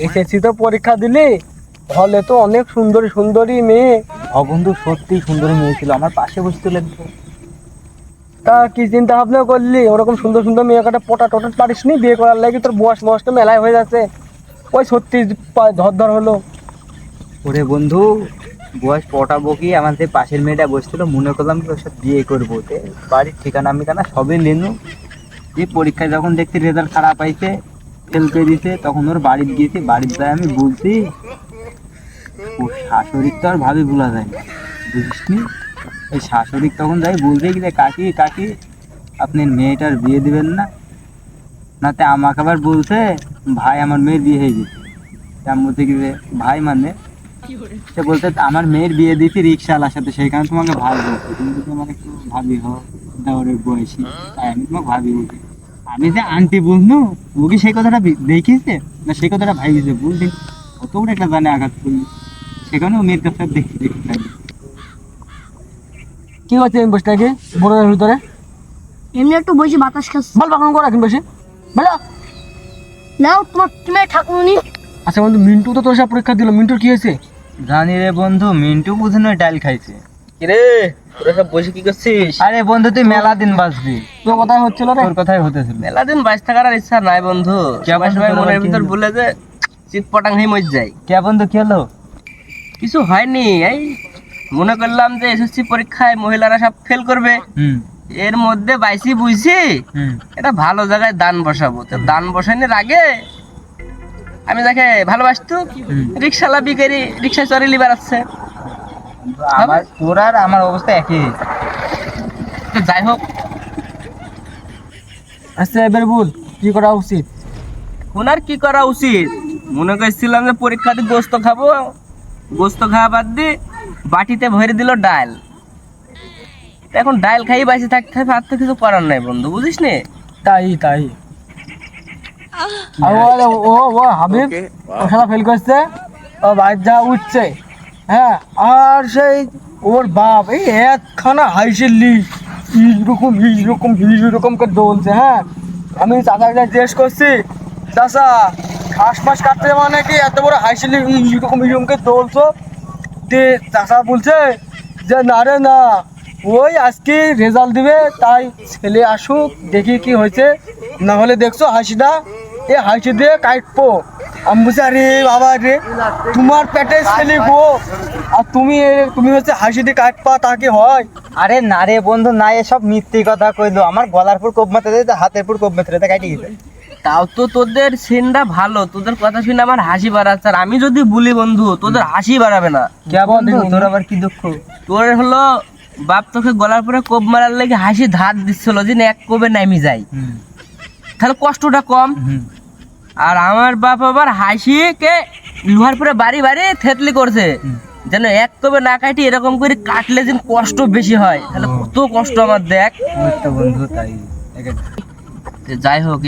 SSC তো পরীক্ষা দিলি, হলে তো অনেক সুন্দরী সুন্দরী মেয়ে। বন্ধু সত্যি সুন্দরী মেয়ে ছিল, আমার পাশে বসতে লাগতো। তা কি চিন্তা ভাবনা করলি? ওরকম সুন্দর সুন্দর মেয়ে কাটা পটা টটা পারিস নি বিয়ে করার লাগে? তোর বয়স ময়সটা মেলায় হয়ে যাচ্ছে, ওই সত্যি ধর ধর হলো। ওরে বন্ধু, বয়স পটাবো কি, আমাদের পাশের মেয়েটা বসছিল, মনে করলাম কি ওর সাথে বিয়ে করবো। বাড়ির ঠিকানা মিকানা সবই লেনু। যে পরীক্ষায় যখন দেখছি রেজাল্ট খারাপ আইছে, ফেল করে দিছে, তখন ওর বাড়িতে গিয়েছি। বাড়িতে যাই আমি বলছি, ও শাশুড়ির তো আর ভাবি ভোলা যায় না, বুঝিস নি? ওই শাশুড়ি তখন যাই বলতে কি যে কাকি কাকি আপনি মেয়েটার বিয়ে দিবেন না? নাতে আমাকে আবার বলছে ভাই আমার মেয়ের বিয়ে হয়ে গেছে। তার মধ্যে কি যে ভাই মানে সে বলতে আমার মেয়ের বিয়ে দিয়েছি রিক্সাওয়ালার সাথে, সেই কারণে তোমাকে ভাই বলছি। তুমি যদি আমার একটু ভাবি হও, দেওয়ারের বয়সী, তাই আমি তোমাকে ভাবি বলছি। আমি যে আন্টি বললো, ও কি সেই কথাটা দেখিয়েছে না সেই কথাটা ভাইছে বলতে কত বড় একটা জানে আঘাত করলি। সেখানে ও মেয়ের কাছে দেখতে দেখতে থাকি। কি হচ্ছে আমি বসে থাকি বোনের ভিতরে? এমনি একটু বসে বাতাস খাচ্ছি। বল বাগান করে রাখেন বেশি বলো। নাও তোমার তুমি ঠাকুরনি। আচ্ছা বন্ধু, মিন্টু তো তোর সাথে পরীক্ষা দিল, মিন্টুর কি হয়েছে? জানি রে বন্ধু, মিন্টু বুঝে ডাল খাইছে। কিরে তোরা সব বসে কি করছিস? আরে বন্ধু তুই মেলা দিন বাঁচবি, তোর কথাই হচ্ছিল রে। তোর কথাই হতেছিল। মেলা দিন বাইশ থাকার আর ইচ্ছা নাই বন্ধু। সবাই সবাই মনের ভিতর বলে যে চিত পটাং হয়ে মজ যাই। কে বন্ধু কি হলো? কিছু হয়নি, এই মনে করলাম যে এসএসসি পরীক্ষায় মহিলারা সব ফেল করবে, এর মধ্যে বাইসি বুঝছি এটা ভালো জায়গায় দান বসাবো। তো দান বসানোর আগে আমি যাকে ভালোবাসতো রিক্সালা বিকারি রিক্সা চড়ে লিবার আছে। আমার তোর আর আমার অবস্থা একই। তো যাই হোক, আচ্ছা এবার বল কি করা উচিত? ওনার কি করা উচিত? মনে করছিলাম যে পরীক্ষাতে গোস্ত খাবো, গোস্ত খাওয়া বাদ দিয়ে বাটিতে ভরে দিল ডাল। এখন ডাল খাই বাঁচে থাকতে হবে, আর তো কিছু করার নাই বন্ধু, বুঝিস নে? তাই তাই আর ও ও হাবিব ও খেলা ফেল করছে, ও বাইর যা উঠছে। হ্যাঁ, আর সেই ওর বাপ এই একখানা হাইসিল্লি এইরকম এইরকম এইরকম করে দৌলছে। হ্যাঁ, আমি চাচাকে জিজ্ঞেস করছি, চাচা ঘাস মাস কাটতে মানে কি এত বড় হাইসিল্লি এইরকম এইরকম করে দৌলছো? দিয়ে চাচা বলছে যে না রে না, ওই আজকে রেজাল্ট দিবে, তাই ছেলে আসুক দেখি কি হয়েছে, না হলে দেখছো হাসিটা এ হাসি দিয়ে কাটবো। আমি বলছি আরে বাবা রে, তোমার পেটে ছেলে গো, আর তুমি হচ্ছে হাসি দিয়ে কাটপা, তা কি হয়? আরে না রে বন্ধু না, এসব মিথ্যে কথা কইলো। আমার গলার পর কোপ মারতে দেয়, হাতের পর কোপ মারতে দেয়, কাটি গেছে। তাও তো তোদের সিনটা ভালো, তোদের কথা শুনে আমার হাসি বাড়াচ্ছে। আর আমি যদি বলি বন্ধু, তোদের হাসি বাড়াবে না। কে বন্ধু তোর আবার কি দুঃখ? তোর হলো বাপ তোকে গলার পরে কোপ মারার লেগে হাসি ধার দিচ্ছিল যে এক কোপে নামি যাই, তাহলে কষ্টটা কম। আর আমার বাপ আবার হাসিকে লোহার পরে বাড়ি বাড়ি থেতলি করছে, যেন এক কোপে না কাটি এরকম করে কাটলে যেন কষ্ট বেশি হয়। তাহলে কত কষ্ট আমার দেখ। বন্ধু তাই যাই হোক।